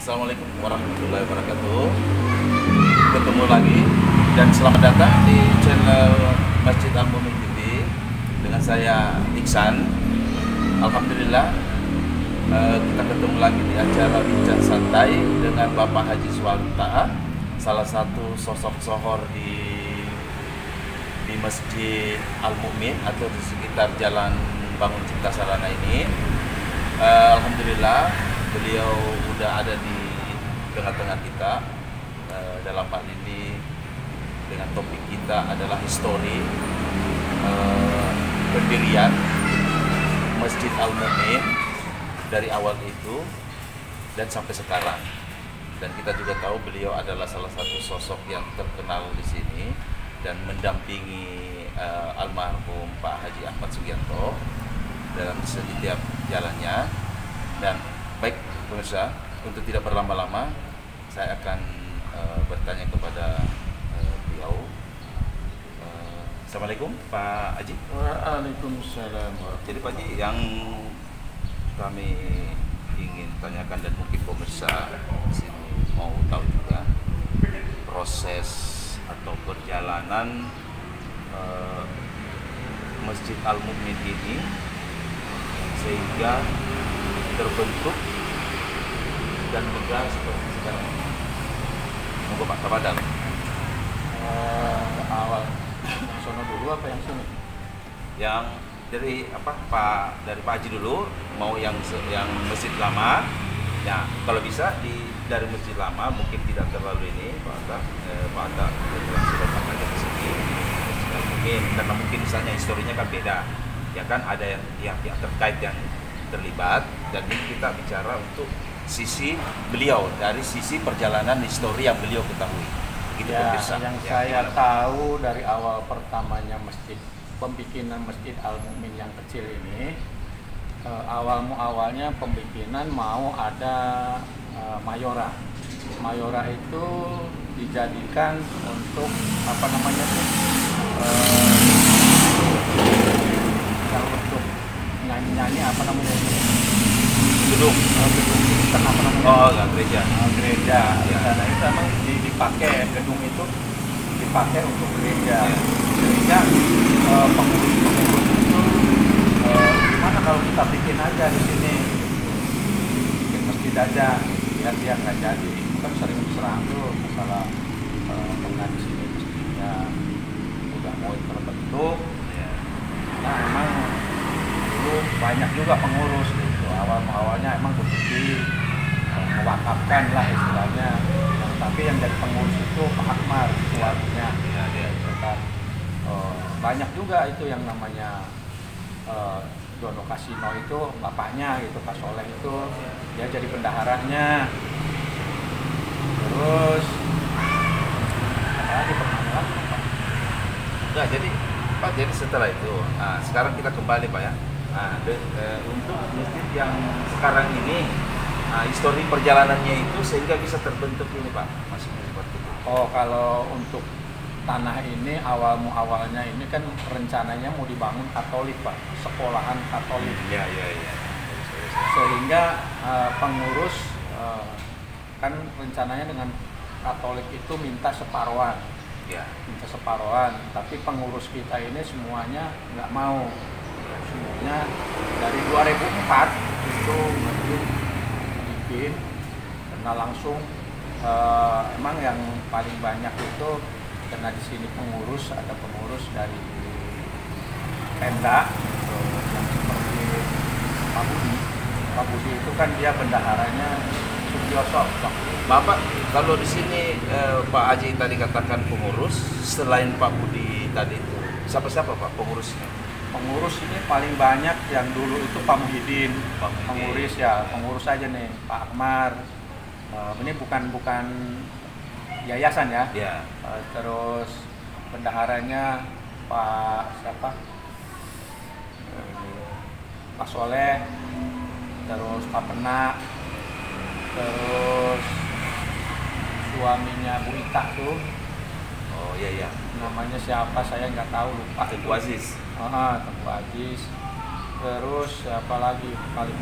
Assalamualaikum warahmatullahi wabarakatuh. Ketemu lagi dan selamat datang di channel Masjid Al-Mumin TV dengan saya Iksan. Alhamdulillah kita ketemu lagi di acara Bincang Santai dengan Bapak Haji Swalta, salah satu sosok sohor di Masjid Al-Mumin atau di sekitar Jalan Bangun Cipta Sarana ini. Alhamdulillah beliau udah ada di tengah-tengah kita. Dalam hal ini dengan topik kita adalah histori pendirian Masjid Al-Mumin dari awal itu dan sampai sekarang. Dan kita juga tahu beliau adalah salah satu sosok yang terkenal di sini dan mendampingi almarhum Pak Haji Ahmad Sugianto dalam setiap jalannya. Dan baik pemirsa, untuk tidak berlama-lama saya akan bertanya kepada beliau. Assalamualaikum Pak Haji. Waalaikumsalam. Jadi Pak Haji, yang kami ingin tanyakan dan mungkin pemirsa di sini mau tahu juga proses atau perjalanan Masjid Al-Mumin ini sehingga terbentuk dan megah seperti sekarang ini. Monggo Pak, tafadhal. Awal yang sono dulu apa yang sini? Yang dari dari Pak Haji dulu, mau yang masjid lama. Ya, kalau bisa dari masjid lama, mungkin tidak terlalu ini Pak Atta sudah pernah ke sini. Mungkin karena mungkin misalnya historinya kan beda. Ya kan ada yang terkait yang terlibat, dan ini kita bicara untuk sisi beliau, dari sisi perjalanan histori yang beliau ketahui. Gitu, Ya, pemirsa. yang Ya, saya gimana? tahu dari awal pertamanya pembikinan Masjid Al-Mumin yang kecil ini, awalnya pembikinan mau ada mayora. Mayora itu dijadikan untuk apa namanya yang untuk nyanyi-nyanyi apa namanya Gedung. Kristen apa namanya? Oh, enggak, gereja. Gereja. Ya. Karena itu memang dipakai, gedung itu dipakai untuk gereja. Ya. Sehingga pengurus-pengurus itu gimana kalau kita bikin aja di sini, bikin masjid aja, biar dia nggak jadi. Kan sering diserang tuh masalah pernah di sini masjidnya udah mau terbentuk. Ya. Nah, emang dulu banyak juga pengurus gitu. Awalnya emang begitu mewakafkan lah istilahnya. Tapi yang jadi pengurus itu Pak Akmar keluarganya. Ya. Kan, banyak juga itu yang namanya Dono Kasino itu bapaknya gitu, Pak Soleh itu dia jadi bendaharanya. Terus apa lagi pertanyaan? Nah, jadi setelah itu, sekarang kita kembali Pak ya. Untuk masjid yang sekarang ini, histori perjalanannya itu sehingga bisa terbentuk ini Pak, masih seperti itu. Oh, kalau untuk tanah ini awalnya ini kan rencananya mau dibangun Katolik Pak, sekolahan Katolik. Ya. Sehingga pengurus kan rencananya dengan Katolik itu minta separuhan. Ya. Minta separuhan, tapi pengurus kita ini semuanya nggak mau. Semuanya dari 2004 itu masjid bikin, karena langsung emang yang paling banyak itu karena di sini ada pengurus dari Pemda, yang seperti Pak Budi itu kan dia bendaharanya Sugioso. Bapak, kalau di sini Pak Haji tadi katakan pengurus, selain Pak Budi tadi itu, siapa Pak pengurusnya? Pengurus ini paling banyak yang dulu itu Pak Muhyiddin, pengurus aja nih, Pak Akmar. Ini bukan yayasan ya. Ya. Terus bendaharanya Pak siapa? Pak Soleh, terus Pak Pena, terus suaminya Bu Ita tuh. Oh iya. Namanya siapa saya nggak tahu, lupa. Tengku Aziz. Tengku Aziz. Terus siapa lagi paling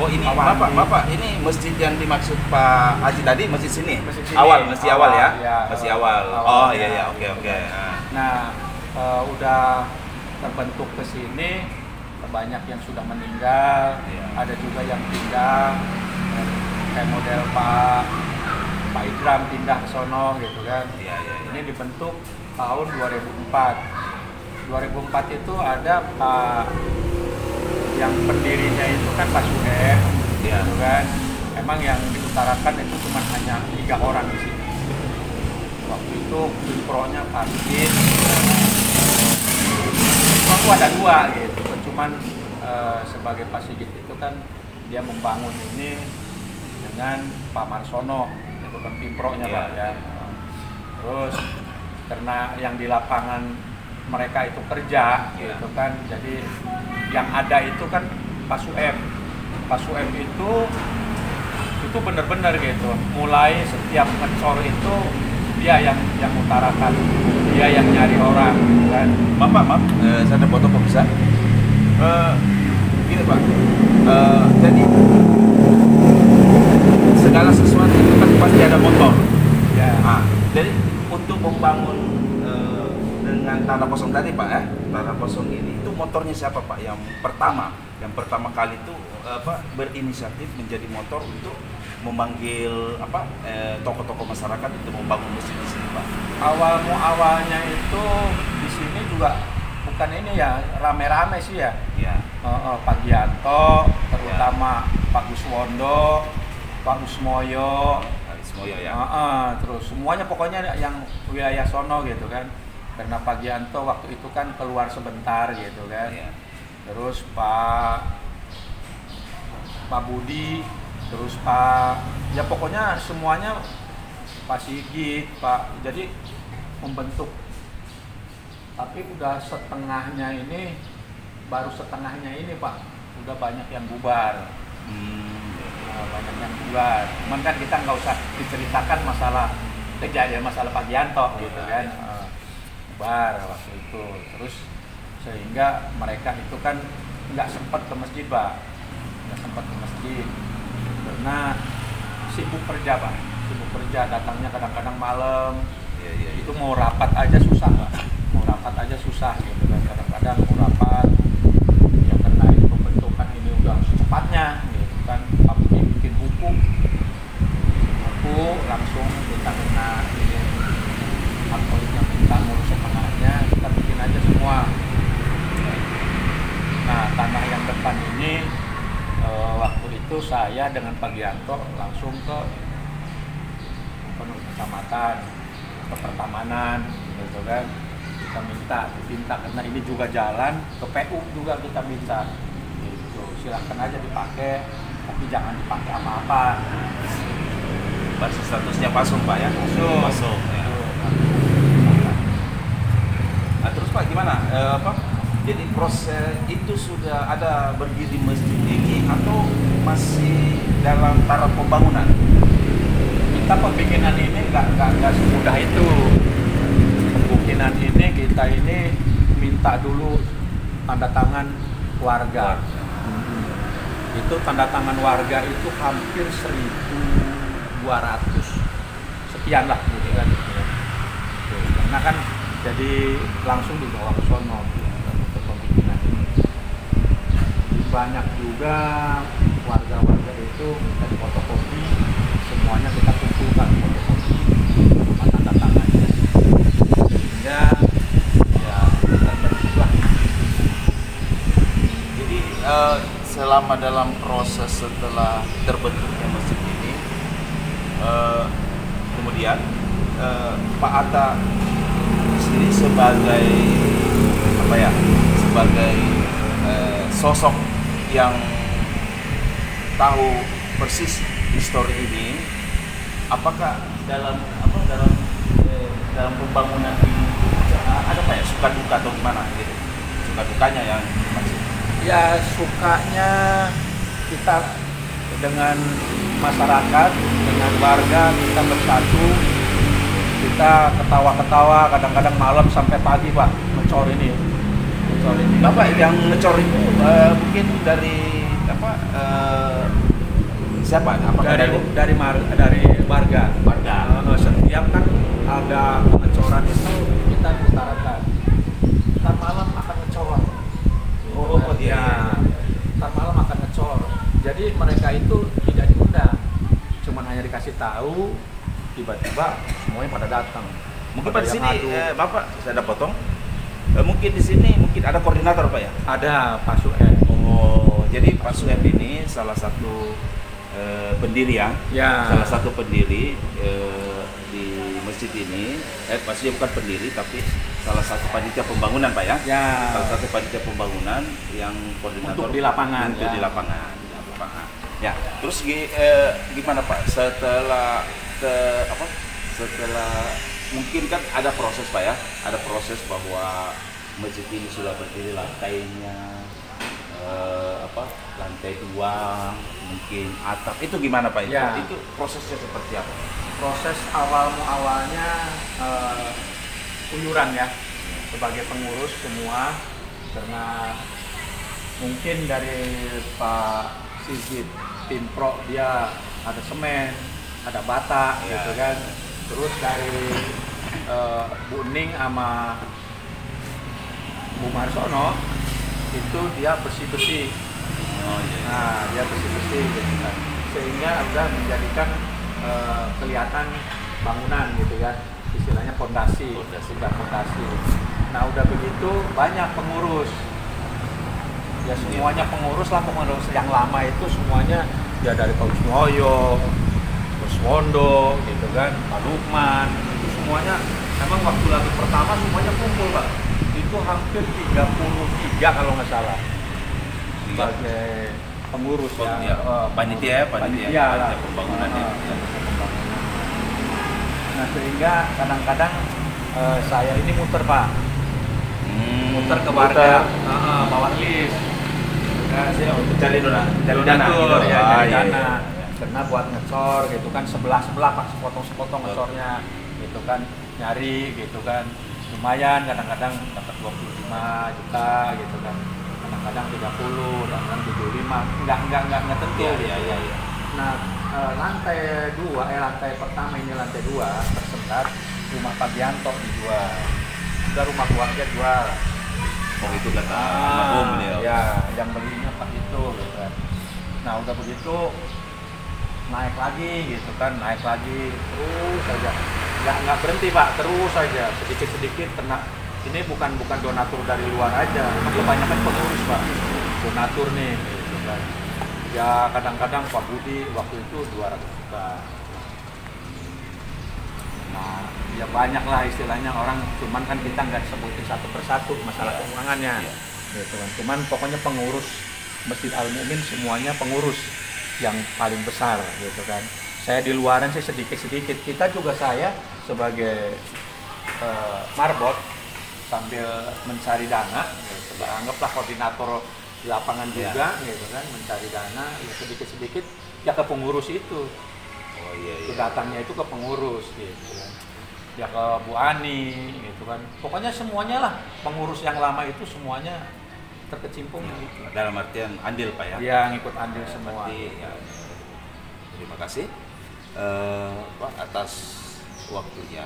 Oh ini Awal Bapak ini masjid yang dimaksud Pak Haji tadi masjid sini? Masjid sini. Masjid awal ya? Ya, Masjid awal. Oh awalnya. iya oke. Nah, udah terbentuk ke sini, banyak yang sudah meninggal, Iya. ada juga yang pindah, kayak model Pak Idram pindah ke sono gitu kan. Iya. Ini dibentuk tahun 2004. 2004 itu ada Pak yang pendirinya itu kan Pak Suhe, Iya. gitu kan. Emang yang diutarakan itu cuma hanya 3 orang di sini. Waktu itu Pro-nya Pak Sigit, waktu ada 2 gitu. Cuman sebagai Pak Sigit itu kan dia membangun ini dengan Pak Marsono, itu kan Pro-nya Iya. Pak ya. Terus karena yang di lapangan mereka itu kerja Iya. gitu kan, jadi yang ada itu kan Pak Suem. Pak Suem itu benar-benar gitu, mulai setiap ngecor itu dia yang utarakan, dia yang nyari orang gitu kan. Maaf, saya ada foto kok bisa? Gini Pak, jadi segala sesuatu itu kan pasti ada motor. Ya. Nah, jadi untuk membangun dengan tanah kosong tadi Pak ya, tanah kosong ini itu motornya siapa Pak? Yang pertama kali itu berinisiatif menjadi motor untuk memanggil tokoh-tokoh masyarakat untuk membangun masjid di sini Pak. Awalnya itu di sini juga bukan ini ya, rame-rame sih ya. Iya. Pak Gianto, terutama Pak Guswondo, Pak Gusmoyo, Semoyo ya. terus semuanya pokoknya yang wilayah sono gitu kan. Karena Pak Gianto waktu itu kan keluar sebentar gitu kan. Iya. Terus Pak Budi, terus ya pokoknya semuanya Pak Sigit, jadi membentuk. Tapi udah setengahnya ini, baru setengahnya ini Pak, udah banyak yang bubar. Banyak yang bubar. Cuman kan kita nggak usah diceritakan kejadian masalah Pak Gianto gitu kan. Bubar waktu itu. Terus sehingga mereka itu kan nggak sempat ke masjid Pak, nggak sempat ke masjid karena sibuk kerja Pak, sibuk kerja, datangnya kadang-kadang malam. Iya. Itu mau rapat aja susah Pak, mau rapat aja susah gitu kan, kadang-kadang mau rapat ya karena ini pembentukan ini udah secepatnya gitu kan. Kami bikin buku langsung kita kena ini alkoholnya minta ngurus setengahnya, kita bikin aja semua. Nah, tanah yang depan ini waktu itu saya dengan Pak Gianto langsung ke kecamatan, ke pertamanan gitu kan. Kita minta karena ini juga jalan, ke PU juga kita minta gitu. Silahkan aja dipakai, tapi jangan dipakai apa-apa. Masih statusnya pasung Pak ya? Pasung ya. Nah, terus Pak gimana? Jadi proses itu sudah ada berdiri masjid ini atau masih dalam taraf pembangunan? Kita pembikinan ini nggak semudah itu. Pembikinan ini kita ini minta dulu tanda tangan warga. Itu tanda tangan warga itu hampir 1.200 sekian lah gitu kan. Karena kan jadi langsung dibawa ke sono untuk pembikinan ini. Banyak juga warga-warga itu kita fotokopi, semuanya kita kumpulkan fotokopi sama tanda tangannya, sehingga ya terbentuklah. Jadi selama dalam proses setelah terbentuknya masjid ini, kemudian Pak Atta sendiri sebagai sebagai sosok yang tahu persis histori ini, apakah dalam pembangunan ini ada Pak ya suka duka atau gimana gitu, suka dukanya yang masih? Ya sukanya kita dengan masyarakat, dengan warga kita bersatu, kita ketawa-ketawa kadang-kadang malam sampai pagi Pak ngecor ini. Bapak yang ngecor itu mungkin dari apa siapa? Apakah dari warga. Setiap kan ada pengecoran itu kita utarakan. Ntar malam akan ngecor. Oh iya. Ya, ntar malam akan ngecor. Jadi mereka itu tidak diundang, cuman hanya dikasih tahu, tiba-tiba semuanya pada datang. Mungkin Pak di sini, Bapak saya ada potong. Mungkin di sini mungkin ada koordinator Pak ya? Ada Pak Sueb. Oh, jadi Pak Sueb ini salah satu pendiri ya? Ya. Salah satu pendiri di masjid ini. Maksudnya bukan pendiri tapi salah satu panitia pembangunan Pak ya? Ya. Salah satu panitia pembangunan yang koordinator Untuk di lapangan. Untuk ya. di lapangan. Ya, terus gimana Pak? Setelah mungkin kan ada proses Pak ya, ada proses bahwa masjid ini sudah berdiri lantainya, lantai 2, mungkin atap, itu gimana Pak? Ya. Itu prosesnya seperti apa? Proses awalnya uyuran ya, sebagai pengurus semua, karena mungkin dari Pak Sigit tim pro dia ada semen, ada bata Ya. gitu kan. Terus dari Bu Ning sama Bu Marsono itu dia bersih-bersih. Oh iya. Nah, dia bersih-bersih gitu kan. Sehingga udah menjadikan kelihatan bangunan gitu kan. Istilahnya fondasi. Nah, udah begitu banyak pengurus. Ya semuanya pengurus lah, pengurus yang lama itu semuanya ya dari Pak Wismoyo, Mas Wondo gitu kan, Pak Lukman, itu semuanya emang waktu lagi pertama semuanya kumpul Pak. Itu hampir 33 kalau nggak salah sebagai pengurus ya. Panitia lah. pembangunan ya. Nah sehingga kadang-kadang saya ini muter Pak, muter ke warga, bawa list. Untuk cari dana Cari iya. dana. Karena buat ngecor gitu kan, sebelah Pak, sepotong ngacornya gitu kan, nyari gitu kan, lumayan kadang-kadang dapat 25 juta gitu kan, kadang-kadang 30, kadang-kadang 75, nggak tentu. Iya. Nah lantai pertama ini lantai 2 tersebar rumah Pak Bianto dijual, udah rumah keluarga jual. Oh itu kata almarhum beliau. Ya, yang belinya Pak itu gitu kan. Nah udah begitu naik lagi terus saja, nggak berhenti Pak, terus saja sedikit kena. Ini bukan donatur dari luar aja, kebanyakan pengurus Pak donatur nih gitu kan. Ya kadang-kadang Pak Budi waktu itu 200 juta. Nah ya banyak lah istilahnya orang, cuman kan kita nggak sebutin satu persatu masalah keuangannya gitu kan. Cuman pokoknya pengurus Masjid Al Mu'min semuanya pengurus yang paling besar gitu kan. Saya di luaran sih sedikit-sedikit. Kita juga, saya sebagai marbot sambil mencari dana gitu. Anggaplah koordinator di lapangan juga gitu kan, mencari dana ya sedikit-sedikit ya ke pengurus itu. Oh iya. Datangnya itu ke pengurus gitu kan. Ya ke Bu Ani gitu kan. Pokoknya semuanya lah, pengurus yang lama itu semuanya terkecimpung gitu. Dalam artian andil Pak ya? Iya, ngikut andil semua. Ya. Terima kasih Pak atas waktunya.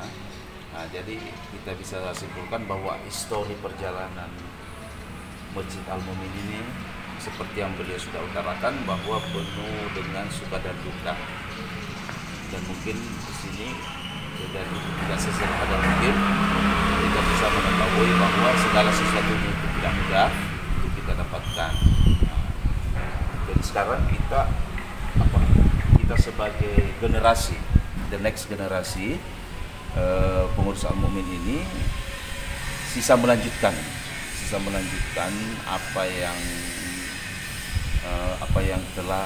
Nah, jadi kita bisa simpulkan bahwa histori perjalanan Masjid Al Mu'min ini seperti yang beliau sudah utarakan, bahwa penuh dengan suka dan duka. Dan mungkin di sini dan tidak sesederhana mungkin kita bisa mengetahui bahwa segala sesuatunya itu tidak mudah untuk kita dapatkan. Dan sekarang kita sebagai generasi, the next generasi pengurus Al Mu'min ini sisa melanjutkan apa yang telah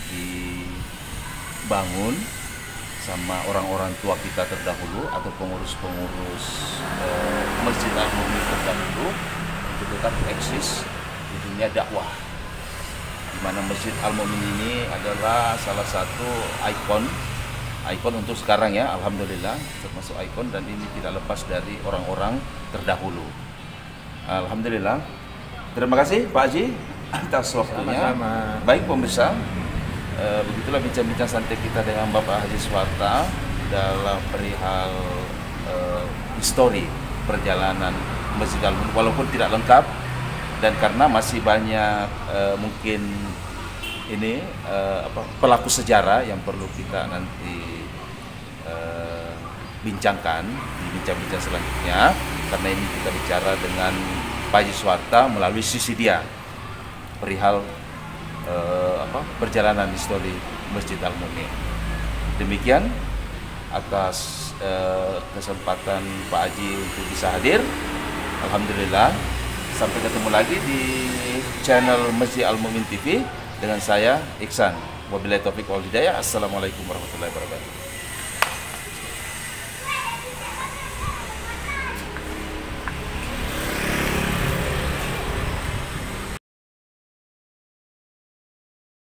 dibangun sama orang-orang tua kita terdahulu atau pengurus-pengurus Masjid Al Mu'min terdahulu untuk tetap eksis di dunia dakwah, di mana Masjid Al Mu'min ini adalah salah satu ikon untuk sekarang ya, alhamdulillah termasuk ikon, dan ini tidak lepas dari orang-orang terdahulu. Alhamdulillah. Terima kasih Pak Haji atas waktunya. Sama-sama. Baik pemirsa, begitulah bincang-bincang santai kita dengan Bapak Haji Suwarta dalam perihal histori perjalanan Masjid Al-Mu'min, walaupun tidak lengkap dan karena masih banyak mungkin ini pelaku sejarah yang perlu kita nanti bincangkan di bincang-bincang selanjutnya, karena ini kita bicara dengan Pak Haji Suwarta melalui sisi dia perihal perjalanan histori Masjid Al-Mu'min. Demikian atas kesempatan Pak Haji untuk bisa hadir. Alhamdulillah, sampai ketemu lagi di channel Masjid Al-Mu'min TV dengan saya Iksan. Wabillahi taufiq wal hidayah. Assalamualaikum warahmatullahi wabarakatuh.